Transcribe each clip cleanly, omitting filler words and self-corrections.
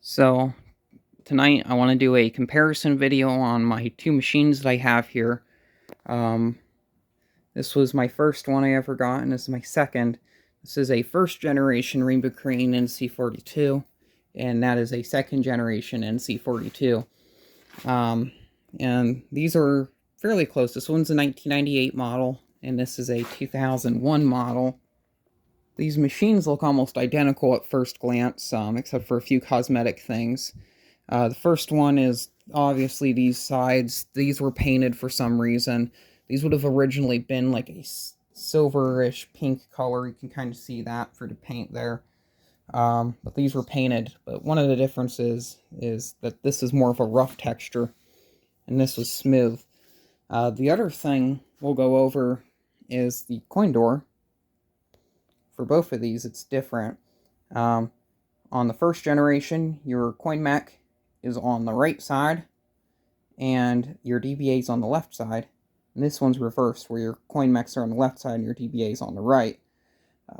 So tonight I want to do a comparison video on my two machines that I have here. Um, this was my first one I ever got, and this is my second. This is a first generation Rainbow Crane NC42, and that is a second generation NC42. And these are fairly close. This one's a 1998 model, and this is a 2001 model. These machines look almost identical at first glance, except for a few cosmetic things. The first one is obviously these sides. These were painted for some reason. These would have originally been like a silverish pink color. You can kind of see that for the paint there. But these were painted. But one of the differences is that this is more of a rough texture, and this was smooth. The other thing we'll go over is the coin door. For both of these, it's different. On the first generation, your coin mech is on the right side, and your DBA is on the left side. And this one's reversed, where your coin mechs are on the left side and your DBA is on the right.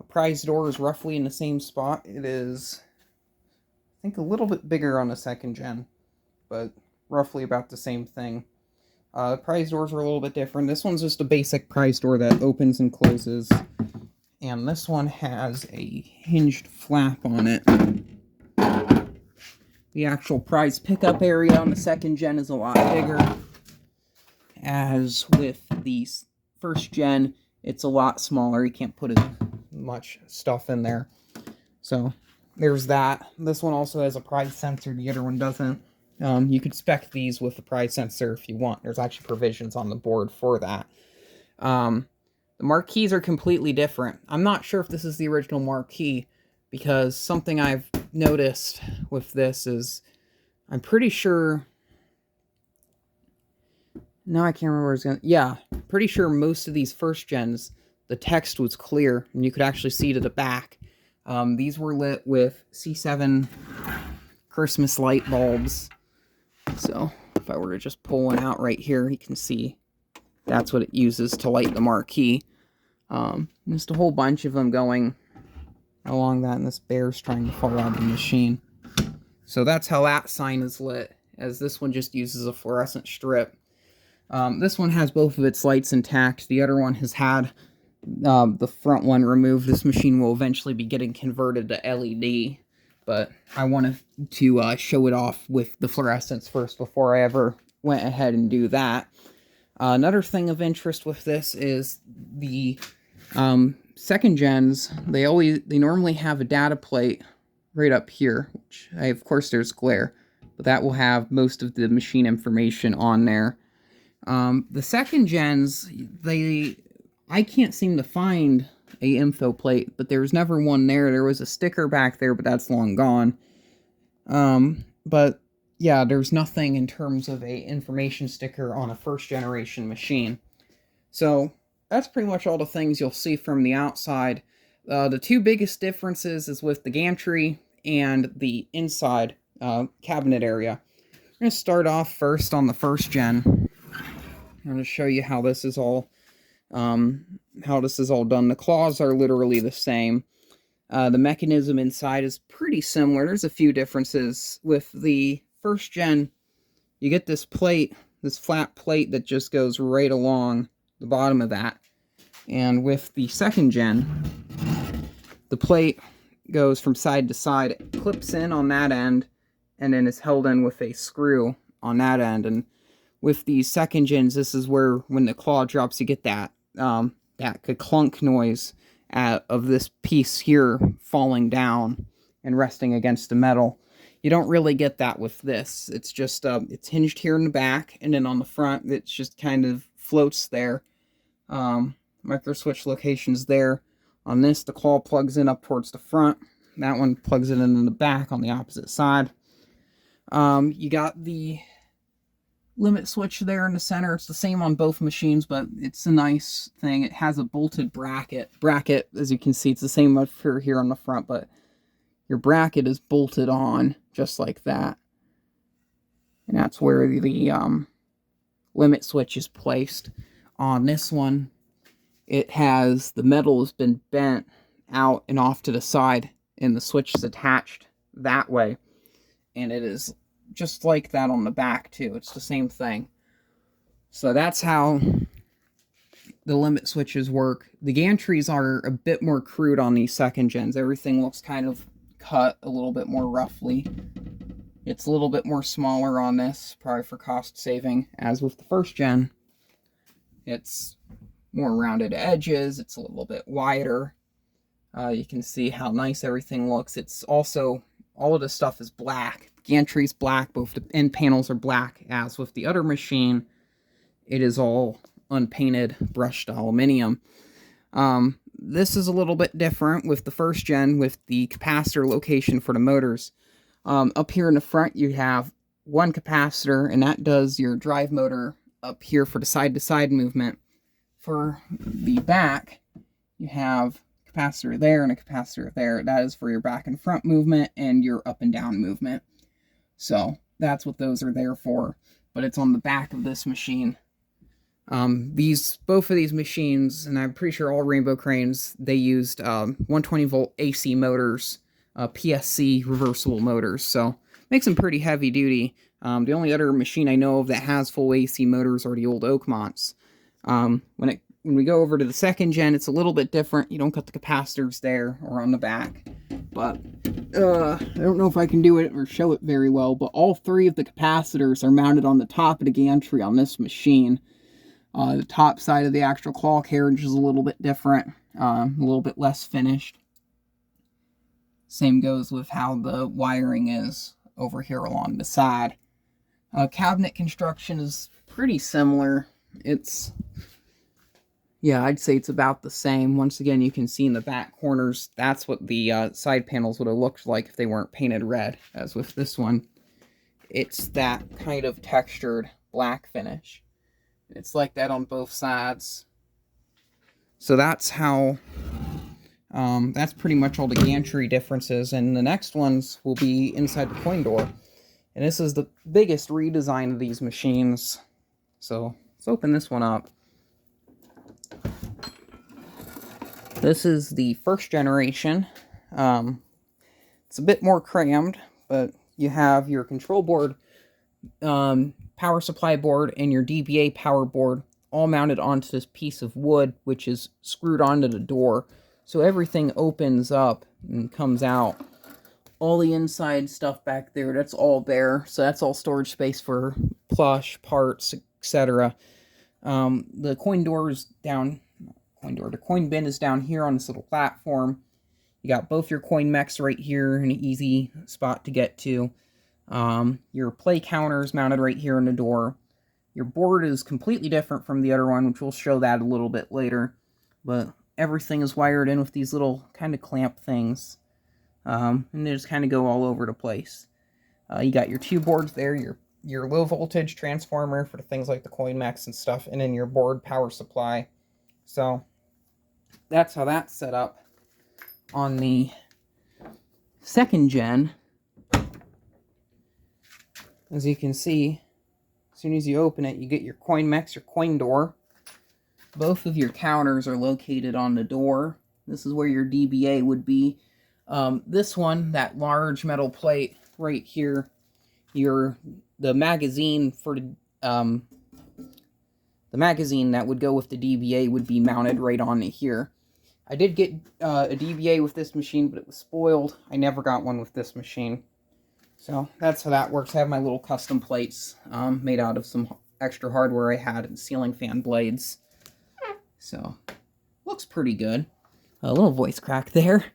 Prize door is roughly in the same spot. It is, I think, a little bit bigger on the second gen, but roughly about the same thing. Prize doors are a little bit different. This one's just a basic prize door that opens and closes, and this one has a hinged flap on it. The actual prize pickup area on the second gen is a lot bigger. As with the first gen, it's a lot smaller. You can't put as much stuff in there. So there's that. This one also has a prize sensor. The other one doesn't. You could spec these with the prize sensor if you want. There's actually provisions on the board for that. The marquees are completely different. I'm not sure if this is the original marquee, because something I've noticed with this is, I'm pretty sure, no, I can't remember where it's going. Yeah, pretty sure most of these first gens, the text was clear, and you could actually see to the back. These were lit with C7 Christmas light bulbs. So if I were to just pull one out right here, you can see that's what it uses to light the marquee. Just a whole bunch of them going along that, and this bear's trying to fall out of the machine. So that's how that sign is lit, as this one just uses a fluorescent strip. This one has both of its lights intact. The other one has had the front one removed. This machine will eventually be getting converted to LED, but I wanted to show it off with the fluorescents first before I ever went ahead and do that. Another thing of interest with this is the second gens. They normally have a data plate right up here, which of course there's glare, but that will have most of the machine information on there. The second gens, I can't seem to find a info plate, but there's never one there. There was a sticker back there, but that's long gone. But yeah, there's nothing in terms of a information sticker on a first generation machine. So that's pretty much all the things you'll see from the outside. The two biggest differences is with the gantry and the inside cabinet area. I'm going to start off first on the first gen. I'm going to show you how this is all done. The claws are literally the same. The mechanism inside is pretty similar. There's a few differences. With the first gen, you get this plate, this flat plate that just goes right along the bottom of that. And with the second gen, the plate goes from side to side. It clips in on that end, and then is held in with a screw on that end. And with these second gens, this is where, when the claw drops, you get that that clunk noise of this piece here falling down and resting against the metal. You don't really get that with this. It's just it's hinged here in the back, and then on the front, it just kind of floats there. Micro switch locations there. On this, the claw plugs in up towards the front. That one plugs it in the back on the opposite side. You got the limit switch there in the center. It's the same on both machines, but it's a nice thing. It has a bolted bracket. As you can see, it's the same up here on the front, but your bracket is bolted on just like that. And that's where the limit switch is placed. On this one, it has, the metal has been bent out and off to the side, and the switch is attached that way. and it is just like that on the back too. It's the same thing. So that's how the limit switches work. The gantries are a bit more crude on these second gens. Everything looks kind of cut a little bit more roughly. It's a little bit more smaller on this, probably for cost saving. As with the first gen, it's more rounded edges. It's a little bit wider. You can see how nice everything looks. It's also, all of this stuff is black. Gantry's black, both the end panels are black. As with the other machine, it is all unpainted brushed aluminum. This is a little bit different with the first gen, with the capacitor location for the motors. Up here in the front, you have one capacitor, and that does your drive motor up here for the side-to-side movement. For the back, you have a capacitor there and a capacitor there. That is for your back and front movement and your up and down movement. So that's what those are there for, but it's on the back of this machine. Both of these machines, and I'm pretty sure all Rainbow cranes, they used 120 volt AC motors, PSC reversible motors, so makes them pretty heavy duty. The only other machine I know of that has full AC motors are the old Oakmonts. When we go over to the second gen, it's a little bit different. You don't cut the capacitors there or on the back, but I don't know if I can do it or show it very well, but all three of the capacitors are mounted on the top of the gantry on this machine. The top side of the actual claw carriage is a little bit different, a little bit less finished. Same goes with how the wiring is over here along the side. Cabinet construction is pretty similar. Yeah, I'd say it's about the same. Once again, you can see in the back corners, that's what the side panels would have looked like if they weren't painted red. As with this one, it's that kind of textured black finish. It's like that on both sides. So that's how, that's pretty much all the gantry differences. And the next ones will be inside the coin door. And this is the biggest redesign of these machines. So let's open this one up. This is the first generation. It's a bit more crammed, but you have your control board, power supply board, and your DBA power board all mounted onto this piece of wood, which is screwed onto the door. So everything opens up and comes out. All the inside stuff back there, that's all there. So that's all storage space for plush, parts, etc. The coin door is down, the coin bin is down here on this little platform. You got both your coin mechs right here, an easy spot to get to. Your play counter is mounted right here in the door. Your board is completely different from the other one, which we'll show that a little bit later. But everything is wired in with these little kind of clamp things. And they just kind of go all over the place. You got your two boards there, your low voltage transformer for things like the coin mechs and stuff, and then your board power supply. So that's how that's set up on the second gen. As you can see, as soon as you open it, you get your coin mechs, your coin door. Both of your counters are located on the door. This is where your DBA would be. This one, that large metal plate right here, the magazine for the magazine that would go with the DBA would be mounted right on here. I did get a DBA with this machine, but it was spoiled. I never got one with this machine. So that's how that works. I have my little custom plates made out of some extra hardware I had and ceiling fan blades. So, looks pretty good. A little voice crack there.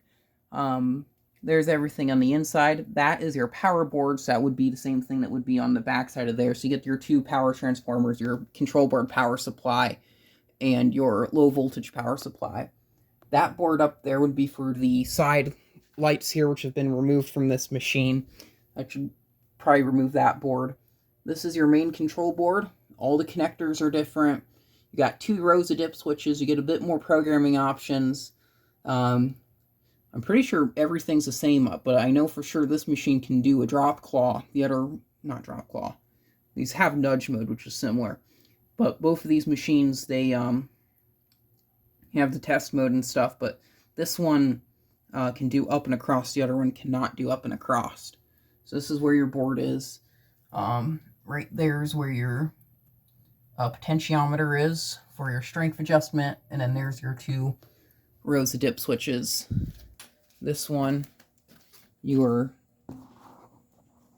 There's everything on the inside. That is your power board, so that would be the same thing that would be on the back side of there. So you get your two power transformers, your control board power supply, and your low voltage power supply. That board up there would be for the side lights here, which have been removed from this machine. I should probably remove that board. This is your main control board. All the connectors are different. You got 2 rows of dip switches. You get a bit more programming options. I'm pretty sure everything's the same, but I know for sure this machine can do a drop claw. The other, not drop claw. These have nudge mode, which is similar. But both of these machines, they have the test mode and stuff, but this one can do up and across. The other one cannot do up and across. So this is where your board is. Right there is where your potentiometer is for your strength adjustment, and then there's your 2 rows of dip switches. This one, your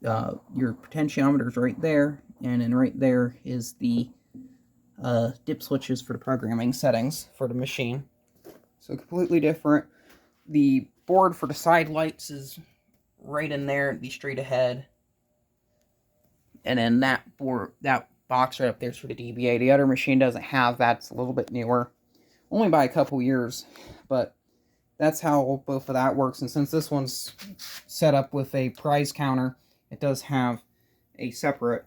potentiometer is right there, and then right there is the dip switches for the programming settings for the machine. So completely different. The board for the side lights is right in there, be straight ahead. And then that box right up there is for the DBA. The other machine doesn't have that. It's a little bit newer, only by a couple years, but that's how both of that works. And since this one's set up with a prize counter, it does have a separate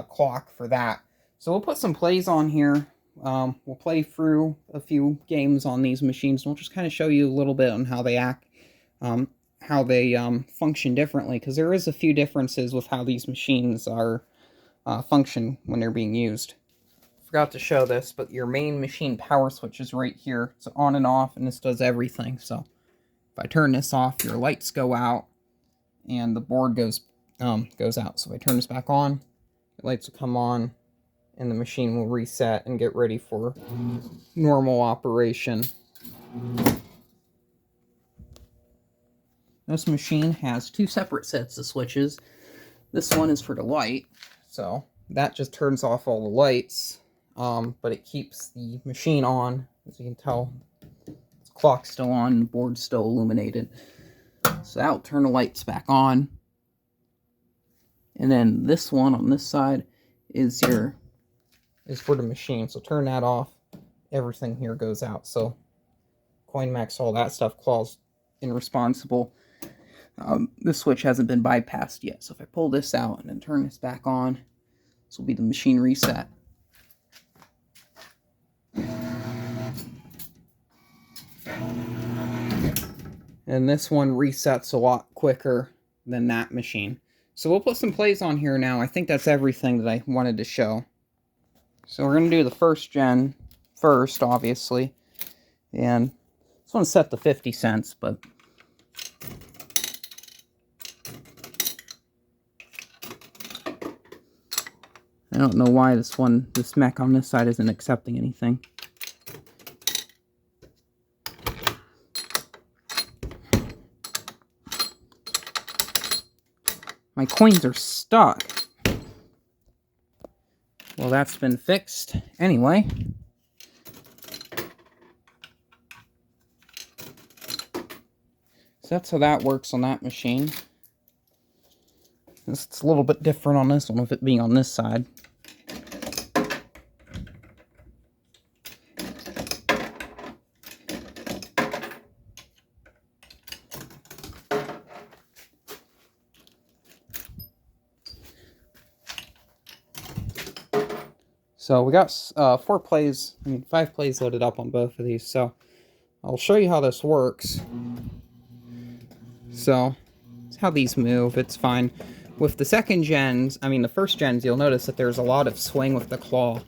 clock for that. So we'll put some plays on here. We'll play through a few games on these machines, and we'll just kind of show you a little bit on how they act, how they function differently, because there is a few differences with how these machines are function when they're being used. Forgot to show this, but your main machine power switch is right here. It's on and off, and this does everything. So if I turn this off, your lights go out, and the board goes out. So if I turn this back on, the lights will come on, and the machine will reset and get ready for normal operation. This machine has 2 separate sets of switches. This one is for the light, so that just turns off all the lights, but it keeps the machine on. As you can tell, the clock's still on, the board's still illuminated. So that'll turn the lights back on. And then this one on this side is for the machine. So turn that off, everything here goes out. So CoinMax, all that stuff, claws irresponsible. This switch hasn't been bypassed yet. So if I pull this out and then turn this back on, this will be the machine reset. And this one resets a lot quicker than that machine. So we'll put some plays on here now. I think that's everything that I wanted to show. So we're going to do the first gen first, obviously. And this one's set to 50 cents, but I don't know why this mech on this side isn't accepting anything. My coins are stuck. Well, that's been fixed. Anyway. So that's how that works on that machine. It's a little bit different on this one, with it being on this side. So we got 5 plays loaded up on both of these. So I'll show you how this works. So it's how these move. It's fine. With the the first gens, you'll notice that there's a lot of swing with the claw.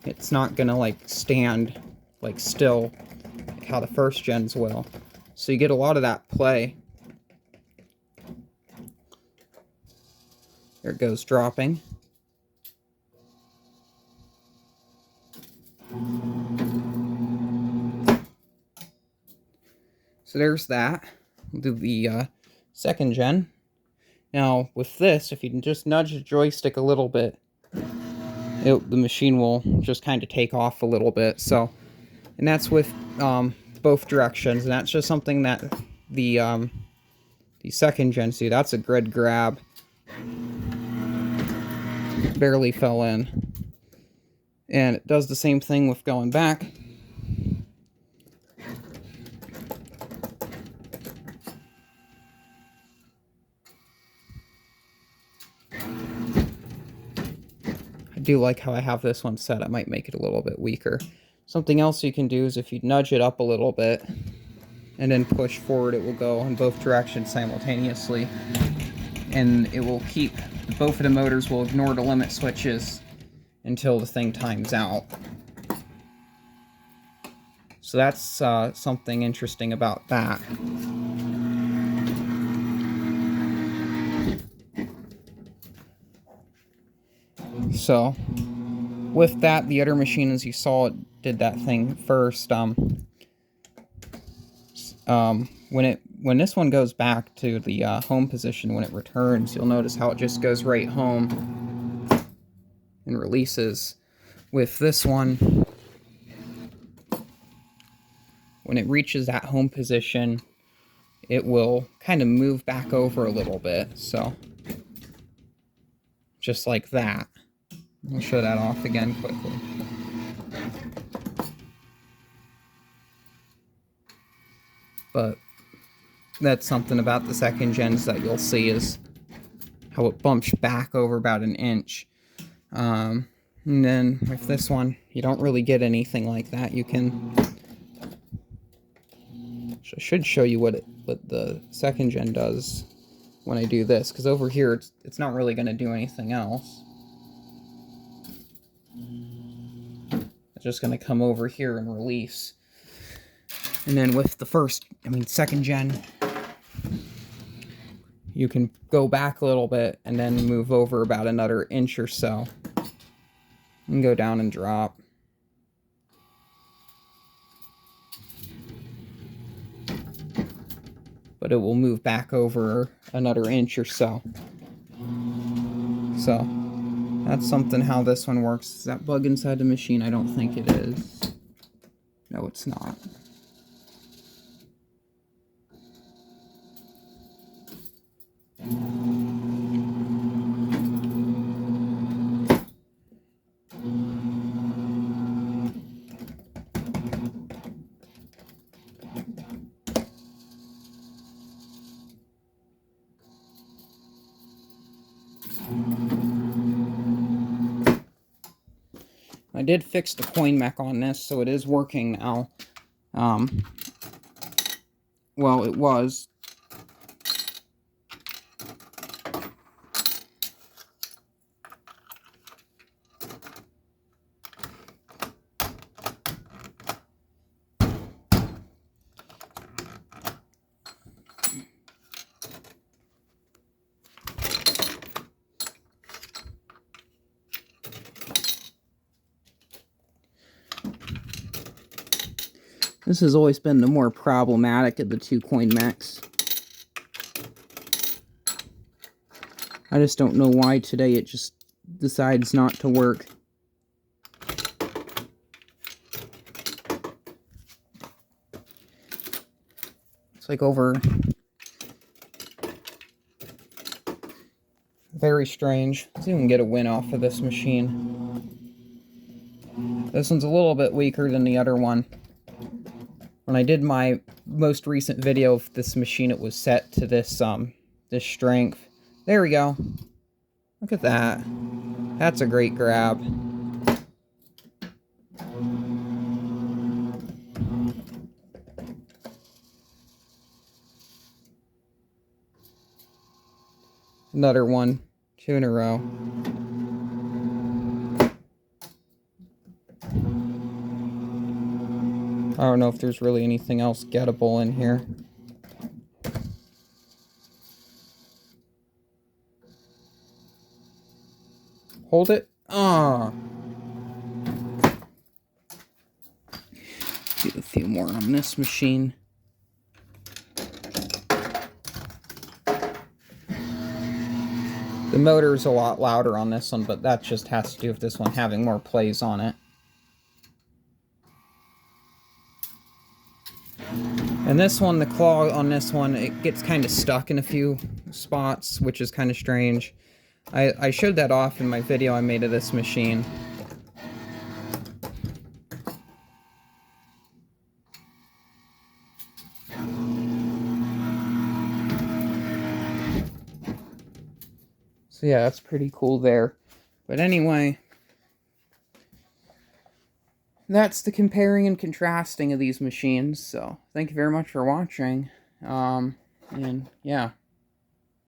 It's not gonna like stand like still like how the first gens will. So you get a lot of that play. There it goes, dropping. So there's that. We'll do the second gen. Now, with this, if you can just nudge the joystick a little bit, the machine will just kind of take off a little bit. So, and that's with both directions, and that's just something that the second gen do. That's a grid grab. Barely fell in. And it does the same thing with going back. I do like how I have this one set. I might make it a little bit weaker. Something else you can do is if you nudge it up a little bit and then push forward, it will go in both directions simultaneously. And it will keep, both of the motors will ignore the limit switches until the thing times out. So that's something interesting about that. So with that, the other machine, as you saw, it did that thing first. When this one goes back to the home position, when it returns, you'll notice how it just goes right home and releases. With this one, when it reaches that home position, it will kind of move back over a little bit. So just like that. I'll show that off again quickly. But that's something about the second gens that you'll see, is how it bumps back over about an inch. And then with this one, you don't really get anything like that. You can... I should show you what the second gen does when I do this, because over here it's not really going to do anything else. It's just going to come over here and release. And then with the second gen, you can go back a little bit and then move over about another inch or so and go down and drop. But it will move back over another inch or so. So that's something how this one works. Is that bug inside the machine? I don't think it is. No, it's not. I did fix the coin mech on this, so it is working now. Well, it was. This has always been the more problematic of the two coin mechs. I just don't know why today it just decides not to work. It's like over... Very strange. Let's see if we can get a win off of this machine. This one's a little bit weaker than the other one. When I did my most recent video of this machine, it was set to this this strength. There we go. Look at that. That's a great grab. Another one. 2 in a row. I don't know if there's really anything else gettable in here. Hold it. Ah. Do a few more on this machine. The motor is a lot louder on this one, but that just has to do with this one having more plays on it. And this one, the claw on this one, it gets kind of stuck in a few spots, which is kind of strange. I showed that off in my video I made of this machine. So yeah, that's pretty cool there. But anyway, that's the comparing and contrasting of these machines. So thank you very much for watching. And yeah.